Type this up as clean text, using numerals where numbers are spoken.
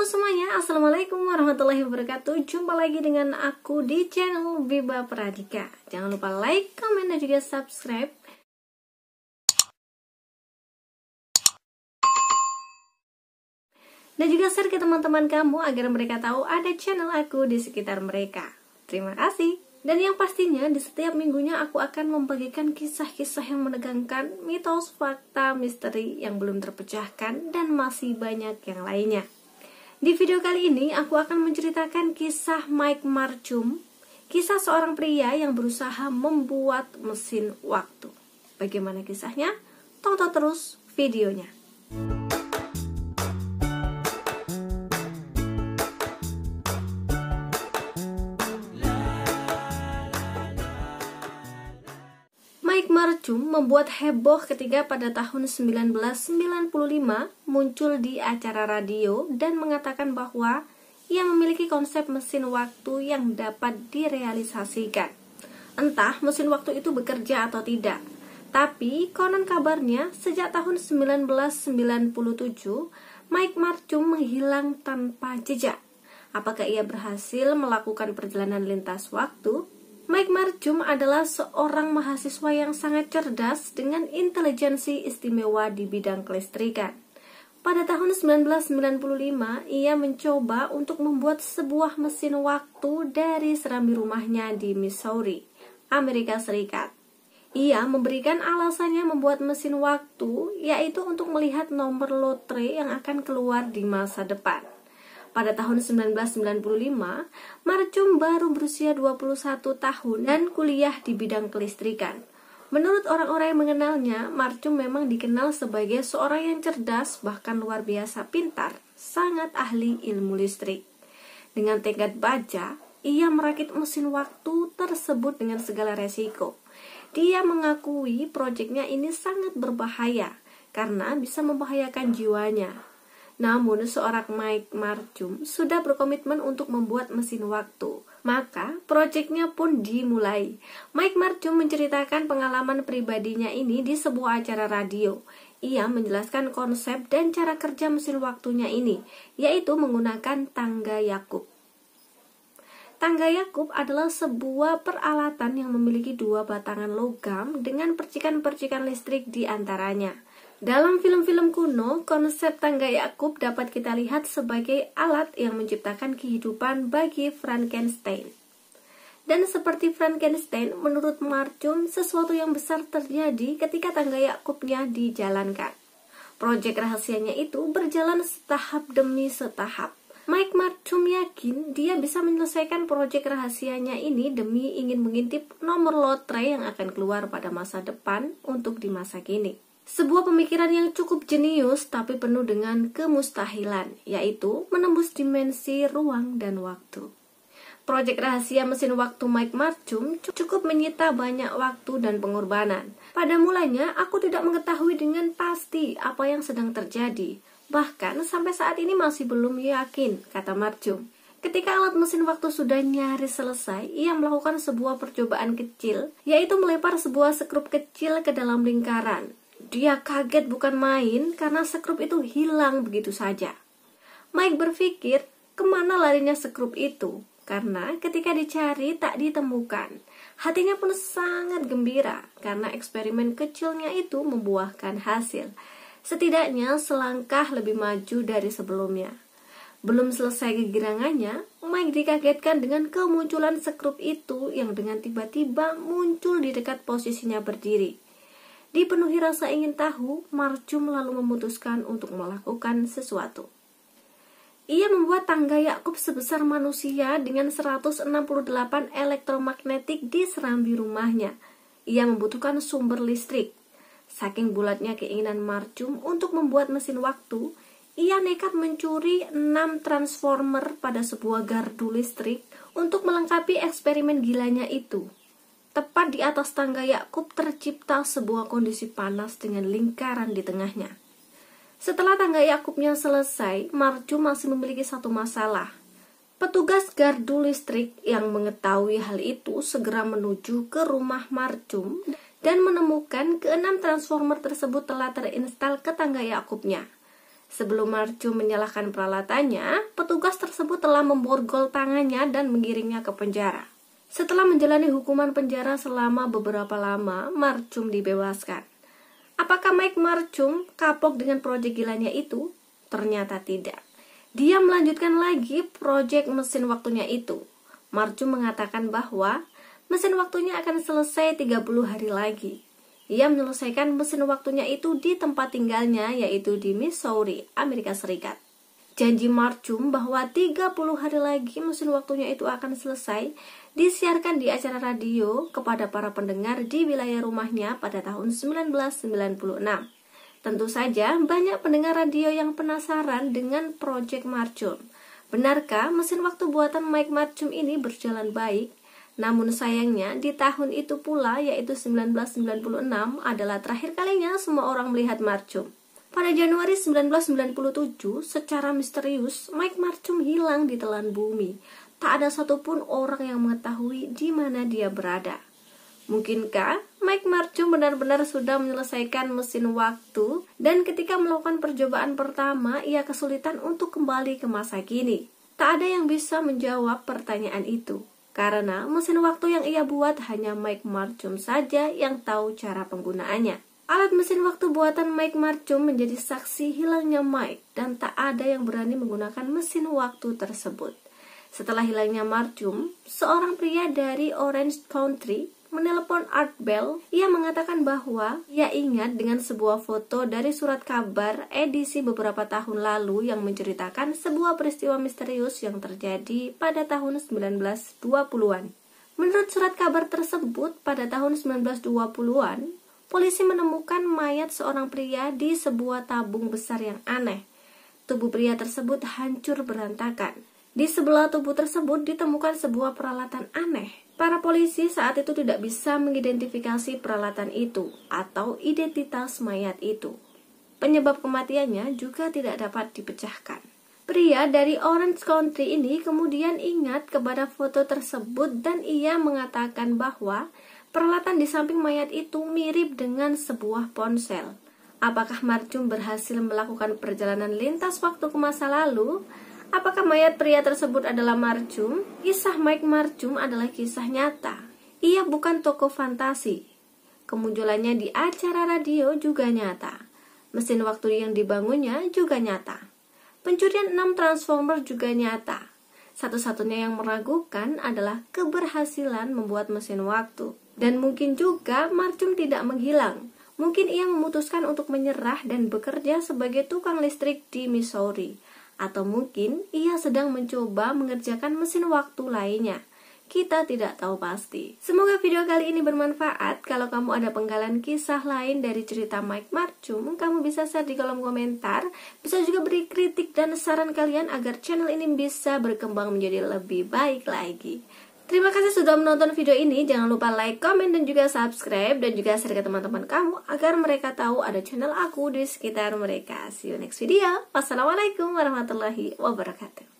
Halo semuanya, Assalamualaikum warahmatullahi wabarakatuh. Jumpa lagi dengan aku di channel Biba Pradika. Jangan lupa like, komen, dan juga subscribe. Dan juga share ke teman-teman kamu agar mereka tahu ada channel aku di sekitar mereka. Terima kasih. Dan yang pastinya di setiap minggunya aku akan membagikan kisah-kisah yang menegangkan, mitos, fakta, misteri yang belum terpecahkan, dan masih banyak yang lainnya. Di video kali ini aku akan menceritakan kisah Mike Marchum, kisah seorang pria yang berusaha membuat mesin waktu. Bagaimana kisahnya? Tonton terus videonya. Mike Marchum membuat heboh ketika pada tahun 1995 muncul di acara radio dan mengatakan bahwa ia memiliki konsep mesin waktu yang dapat direalisasikan. Entah mesin waktu itu bekerja atau tidak, tapi konon kabarnya sejak tahun 1997 Mike Marchum menghilang tanpa jejak. Apakah ia berhasil melakukan perjalanan lintas waktu? Mike Marchum adalah seorang mahasiswa yang sangat cerdas dengan intelijensi istimewa di bidang kelistrikan. Pada tahun 1995, ia mencoba untuk membuat sebuah mesin waktu dari serambi rumahnya di Missouri, Amerika Serikat. Ia memberikan alasannya membuat mesin waktu, yaitu untuk melihat nomor lotre yang akan keluar di masa depan. Pada tahun 1995, Marchum baru berusia 21 tahun dan kuliah di bidang kelistrikan. Menurut orang-orang yang mengenalnya, Marchum memang dikenal sebagai seorang yang cerdas, bahkan luar biasa pintar, sangat ahli ilmu listrik. Dengan tekad baja, ia merakit mesin waktu tersebut dengan segala resiko. Dia mengakui proyeknya ini sangat berbahaya, karena bisa membahayakan jiwanya. Namun seorang Mike Marchum sudah berkomitmen untuk membuat mesin waktu. Maka proyeknya pun dimulai. Mike Marchum menceritakan pengalaman pribadinya ini di sebuah acara radio. Ia menjelaskan konsep dan cara kerja mesin waktunya ini, yaitu menggunakan tangga Yakub. Tangga Yakub adalah sebuah peralatan yang memiliki dua batangan logam dengan percikan-percikan listrik di antaranya. Dalam film-film kuno, konsep tangga Yakub dapat kita lihat sebagai alat yang menciptakan kehidupan bagi Frankenstein. Dan seperti Frankenstein, menurut Marchum, sesuatu yang besar terjadi ketika tangga Yakubnya dijalankan. Proyek rahasianya itu berjalan setahap demi setahap. Mike Marchum yakin dia bisa menyelesaikan proyek rahasianya ini demi ingin mengintip nomor lotre yang akan keluar pada masa depan untuk di masa kini. Sebuah pemikiran yang cukup jenius tapi penuh dengan kemustahilan, yaitu menembus dimensi ruang dan waktu. Proyek rahasia mesin waktu Mike Marchum cukup menyita banyak waktu dan pengorbanan. Pada mulanya, aku tidak mengetahui dengan pasti apa yang sedang terjadi. Bahkan sampai saat ini masih belum yakin, kata Marchum. Ketika alat mesin waktu sudah nyaris selesai, ia melakukan sebuah percobaan kecil, yaitu melempar sebuah sekrup kecil ke dalam lingkaran. Dia kaget bukan main karena sekrup itu hilang begitu saja. Mike berpikir, kemana larinya sekrup itu? Karena ketika dicari tak ditemukan. Hatinya pun sangat gembira karena eksperimen kecilnya itu membuahkan hasil. Setidaknya selangkah lebih maju dari sebelumnya. Belum selesai kegirangannya, Mike dikagetkan dengan kemunculan sekrup itu yang dengan tiba-tiba muncul di dekat posisinya berdiri. Dipenuhi rasa ingin tahu, Marchum lalu memutuskan untuk melakukan sesuatu. Ia membuat tangga Yakub sebesar manusia dengan 168 elektromagnetik di serambi rumahnya. Ia membutuhkan sumber listrik. Saking bulatnya keinginan Marchum untuk membuat mesin waktu, ia nekat mencuri 6 transformer pada sebuah gardu listrik untuk melengkapi eksperimen gilanya itu. Tepat di atas tangga Yakub tercipta sebuah kondisi panas dengan lingkaran di tengahnya. Setelah tangga Yakubnya selesai, Marchum masih memiliki satu masalah. Petugas gardu listrik yang mengetahui hal itu segera menuju ke rumah Marchum dan menemukan ke-6 transformer tersebut telah terinstal ke tangga Yakubnya. Sebelum Marchum menyalahkan peralatannya, petugas tersebut telah memborgol tangannya dan menggiringnya ke penjara. Setelah menjalani hukuman penjara selama beberapa lama, Marchum dibebaskan. Apakah Mike Marchum kapok dengan proyek gilanya itu? Ternyata tidak. Dia melanjutkan lagi proyek mesin waktunya itu. Marchum mengatakan bahwa mesin waktunya akan selesai 30 hari lagi. Ia menyelesaikan mesin waktunya itu di tempat tinggalnya, yaitu di Missouri, Amerika Serikat. Janji Marchum bahwa 30 hari lagi mesin waktunya itu akan selesai disiarkan di acara radio kepada para pendengar di wilayah rumahnya pada tahun 1996. Tentu saja banyak pendengar radio yang penasaran dengan proyek Marchum. Benarkah mesin waktu buatan Mike Marchum ini berjalan baik? Namun sayangnya di tahun itu pula, yaitu 1996, adalah terakhir kalinya semua orang melihat Marchum. Pada Januari 1997, secara misterius Mike Marchum hilang di telan bumi. Tak ada satupun orang yang mengetahui di mana dia berada. Mungkinkah Mike Marchum benar-benar sudah menyelesaikan mesin waktu dan ketika melakukan percobaan pertama ia kesulitan untuk kembali ke masa kini? Tak ada yang bisa menjawab pertanyaan itu. Karena mesin waktu yang ia buat hanya Mike Marchum saja yang tahu cara penggunaannya. Alat mesin waktu buatan Mike Marchum menjadi saksi hilangnya Mike dan tak ada yang berani menggunakan mesin waktu tersebut. Setelah hilangnya Marchum, seorang pria dari Orange County menelepon Art Bell. Ia mengatakan bahwa ia ingat dengan sebuah foto dari surat kabar edisi beberapa tahun lalu yang menceritakan sebuah peristiwa misterius yang terjadi pada tahun 1920-an. Menurut surat kabar tersebut, pada tahun 1920-an, polisi menemukan mayat seorang pria di sebuah tabung besar yang aneh. Tubuh pria tersebut hancur berantakan. Di sebelah tubuh tersebut ditemukan sebuah peralatan aneh. Para polisi saat itu tidak bisa mengidentifikasi peralatan itu atau identitas mayat itu. Penyebab kematiannya juga tidak dapat dipecahkan. Pria dari Orange County ini kemudian ingat kepada foto tersebut dan ia mengatakan bahwa peralatan di samping mayat itu mirip dengan sebuah ponsel. Apakah Marchum berhasil melakukan perjalanan lintas waktu ke masa lalu? Apakah mayat pria tersebut adalah Marchum? Kisah Mike Marchum adalah kisah nyata. Ia bukan tokoh fantasi. Kemunculannya di acara radio juga nyata. Mesin waktu yang dibangunnya juga nyata. Pencurian 6 transformer juga nyata. Satu-satunya yang meragukan adalah keberhasilan membuat mesin waktu. Dan mungkin juga Marchum tidak menghilang. Mungkin ia memutuskan untuk menyerah dan bekerja sebagai tukang listrik di Missouri. Atau mungkin ia sedang mencoba mengerjakan mesin waktu lainnya. Kita tidak tahu pasti. Semoga video kali ini bermanfaat. Kalau kamu ada penggalan kisah lain dari cerita Mike Marchum, kamu bisa share di kolom komentar. Bisa juga beri kritik dan saran kalian agar channel ini bisa berkembang menjadi lebih baik lagi. Terima kasih sudah menonton video ini. Jangan lupa like, komen, dan juga subscribe. Dan juga share ke teman-teman kamu agar mereka tahu ada channel aku di sekitar mereka. See you next video. Wassalamualaikum warahmatullahi wabarakatuh.